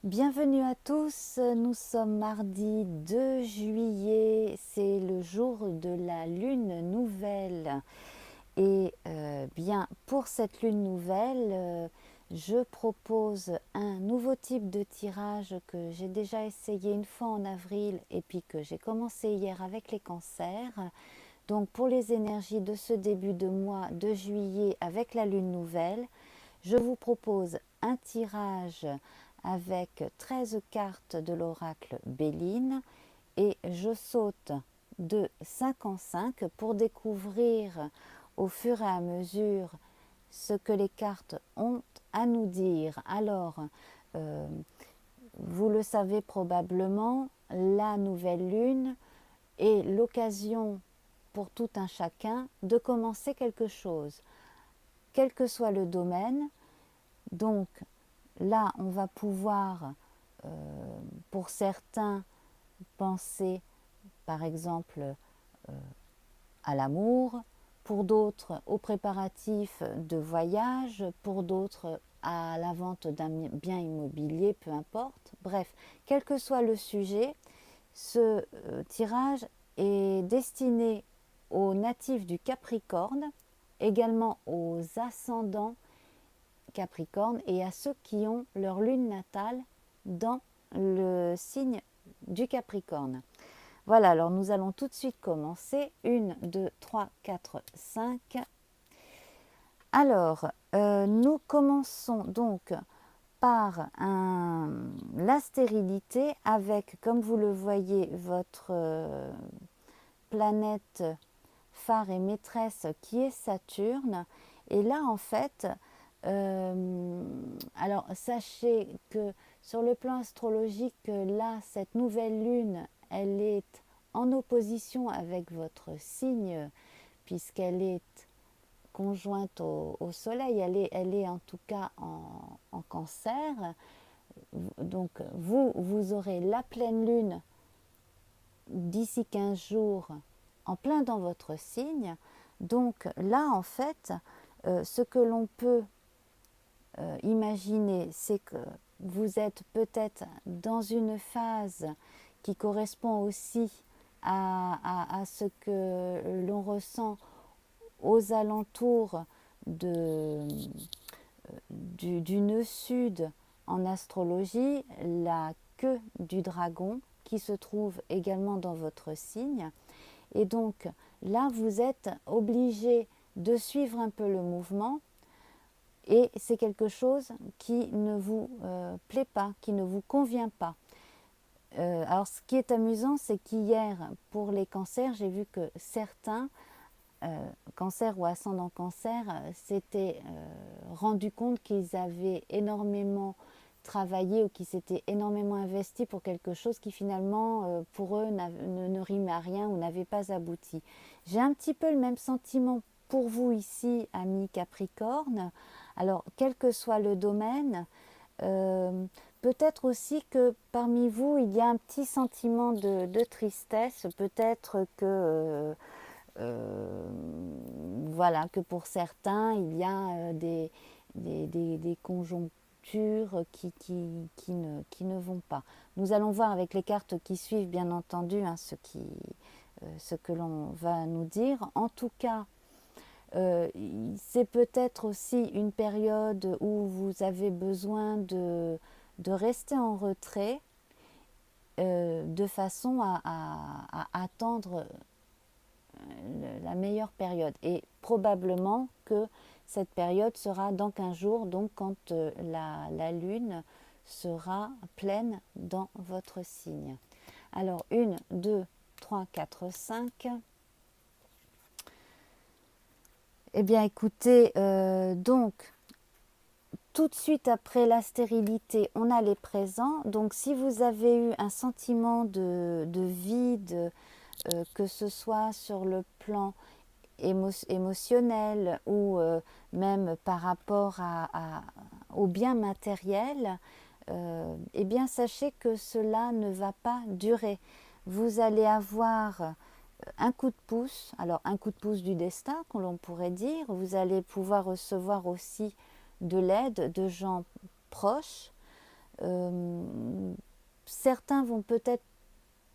Bienvenue à tous, nous sommes mardi 2 juillet, c'est le jour de la lune nouvelle. Et bien pour cette lune nouvelle, je propose un nouveau type de tirage que j'ai déjà essayé une fois en avril et puis que j'ai commencé hier avec les cancers. Donc pour les énergies de ce début de mois de juillet avec la lune nouvelle, je vous propose un tirage avec 13 cartes de l'oracle Béline et je saute de 5 en 5 pour découvrir au fur et à mesure ce que les cartes ont à nous dire. Alors, euh, vous le savez probablement, la nouvelle lune est l'occasion pour tout un chacun de commencer quelque chose, quel que soit le domaine. Donc là, on va pouvoir, pour certains, penser par exemple à l'amour, pour d'autres aux préparatifs de voyage, pour d'autres à la vente d'un bien immobilier, peu importe. Bref, quel que soit le sujet, ce tirage est destiné aux natifs du Capricorne, également aux ascendants Capricorne et à ceux qui ont leur lune natale dans le signe du Capricorne. Voilà, alors nous allons tout de suite commencer. 1, 2, 3, 4, 5. Alors, nous commençons donc par la stérilité avec, comme vous le voyez, votre planète phare et maîtresse qui est Saturne. Et là, en fait, alors sachez que sur le plan astrologique, là, cette nouvelle lune, elle est en opposition avec votre signe, puisqu'elle est conjointe au soleil, elle est en tout cas en cancer. Donc vous aurez la pleine lune d'ici 15 jours en plein dans votre signe. Donc là, en fait, ce que l'on peut imaginer, c'est que vous êtes peut-être dans une phase qui correspond aussi à ce que l'on ressent aux alentours du nœud sud en astrologie, la queue du dragon qui se trouve également dans votre signe. Et donc là, vous êtes obligé de suivre un peu le mouvement et c'est quelque chose qui ne vous plaît pas, qui ne vous convient pas. Alors ce qui est amusant, c'est qu'hier, pour les cancers, j'ai vu que certains cancer ou ascendant cancer s'étaient rendus compte qu'ils avaient énormément travaillé ou qu'ils s'étaient énormément investis pour quelque chose qui finalement pour eux ne rimait à rien ou n'avait pas abouti. J'ai un petit peu le même sentiment pour vous ici, amis Capricorne. Alors quel que soit le domaine, peut-être aussi que parmi vous il y a un petit sentiment de tristesse, peut-être que voilà, que pour certains, il y a des conjonctures qui ne vont pas. Nous allons voir avec les cartes qui suivent, bien entendu, hein, ce que l'on va nous dire. En tout cas, c'est peut-être aussi une période où vous avez besoin de rester en retrait de façon à attendre la meilleure période. Et probablement que cette période sera dans 15 jours, donc quand la lune sera pleine dans votre signe. Alors 1, 2, 3, 4, 5. Eh bien écoutez, donc tout de suite après la stérilité, on a les présents. Donc si vous avez eu un sentiment de vide, que ce soit sur le plan émotionnel ou même par rapport au bien matériel, eh bien sachez que cela ne va pas durer. Vous allez avoir un coup de pouce, alors un coup de pouce du destin, que l'on pourrait dire. Vous allez pouvoir recevoir aussi de l'aide de gens proches, certains vont peut-être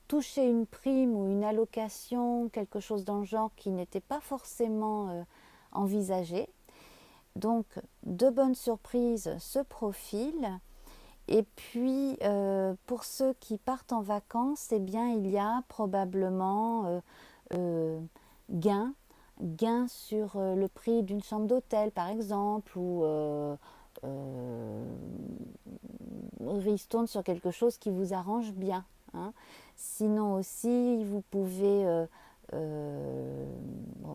toucher une prime ou une allocation, quelque chose dans le genre qui n'était pas forcément envisagé. Donc, de bonnes surprises se profilent. Et puis, pour ceux qui partent en vacances, eh bien, il y a probablement gain, gain sur le prix d'une chambre d'hôtel, par exemple, ou ristourne sur quelque chose qui vous arrange bien. Hein. Sinon aussi, vous pouvez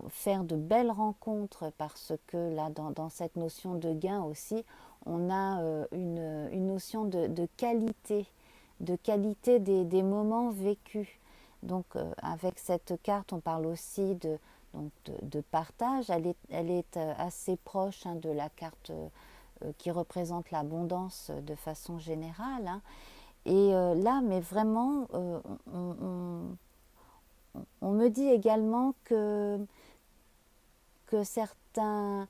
faire de belles rencontres parce que là, dans cette notion de gain aussi, on a une notion de qualité des moments vécus. Donc avec cette carte, on parle aussi de partage. Elle est assez proche de la carte qui représente l'abondance de façon générale. Hein. Et là, mais vraiment, on me dit également que certains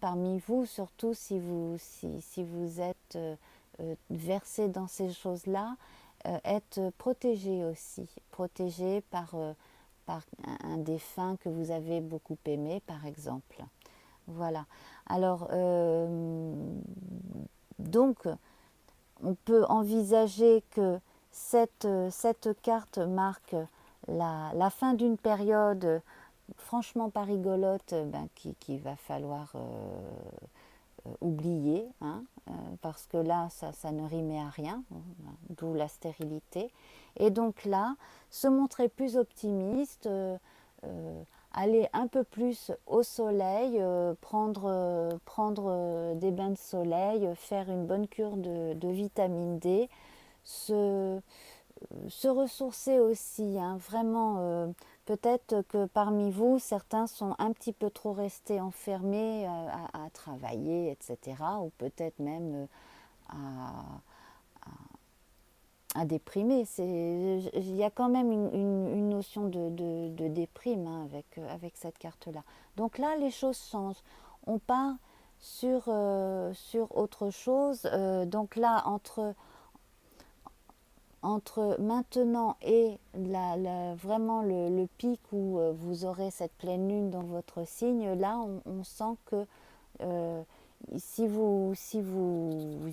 parmi vous, surtout si vous êtes versé dans ces choses-là, êtes protégés aussi, protégés par un défunt que vous avez beaucoup aimé, par exemple. Voilà. Alors, donc, on peut envisager que cette carte marque la fin d'une période franchement pas rigolote qu'il va falloir oublier, hein, parce que là, ça ne rimait à rien, d'où la stérilité. Et donc là, se montrer plus optimiste, aller un peu plus au soleil, prendre des bains de soleil, faire une bonne cure de vitamine D, se ressourcer aussi, hein, vraiment. Peut-être que parmi vous, certains sont un petit peu trop restés enfermés à travailler, etc. Ou peut-être même à déprimer. Il y a quand même une notion de déprime hein, avec cette carte-là. Donc là, les choses changent. On part sur autre chose. Donc là, entre maintenant et vraiment le pic où vous aurez cette pleine lune dans votre signe, là on sent que si vous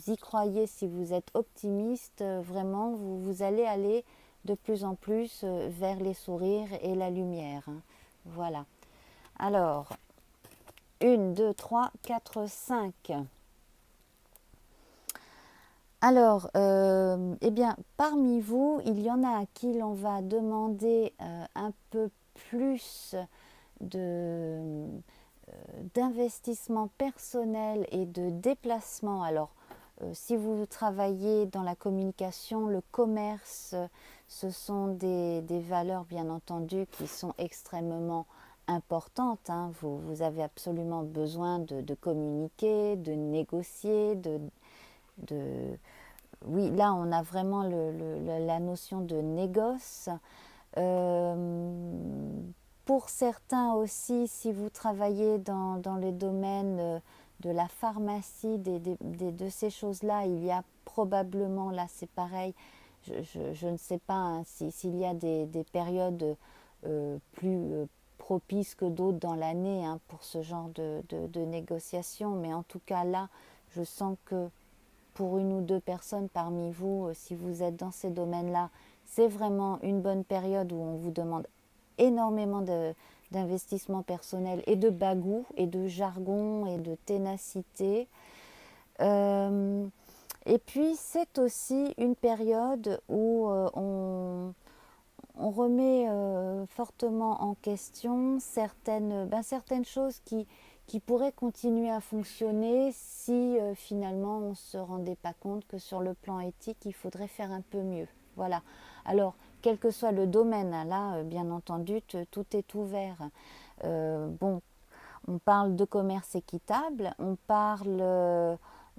y croyez, si vous êtes optimiste, vraiment vous allez aller de plus en plus vers les sourires et la lumière. Hein. Voilà. Alors, 1, 2, 3, 4, 5. Alors, eh bien, parmi vous, il y en a à qui l'on va demander un peu plus d'investissement personnel et de déplacement. Alors, si vous travaillez dans la communication, le commerce, ce sont des valeurs, bien entendu, qui sont extrêmement importantes. Hein. Vous avez absolument besoin de communiquer, de négocier, de oui, là, on a vraiment la notion de négoce. Pour certains aussi, si vous travaillez dans les domaines de la pharmacie, de ces choses-là, il y a probablement, là c'est pareil, je ne sais pas hein, s'il y a des périodes plus propices que d'autres dans l'année hein, pour ce genre de négociation, mais en tout cas là, je sens que pour une ou deux personnes parmi vous, si vous êtes dans ces domaines-là, c'est vraiment une bonne période où on vous demande énormément d'investissement personnel et de bagou et de jargon et de ténacité. Et puis c'est aussi une période où on remet fortement en question certaines choses qui pourraient continuer à fonctionner si finalement on ne se rendait pas compte que sur le plan éthique, il faudrait faire un peu mieux. Voilà. Alors, quel que soit le domaine, hein, là, bien entendu, tout est ouvert. Bon, on parle de commerce équitable, on parle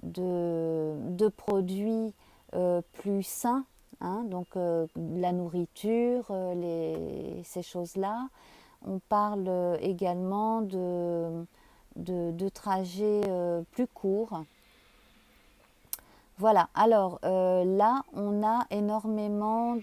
de produits plus sains, hein, donc la nourriture, ces choses-là. On parle également de trajets plus courts. Voilà, alors là, on a énormément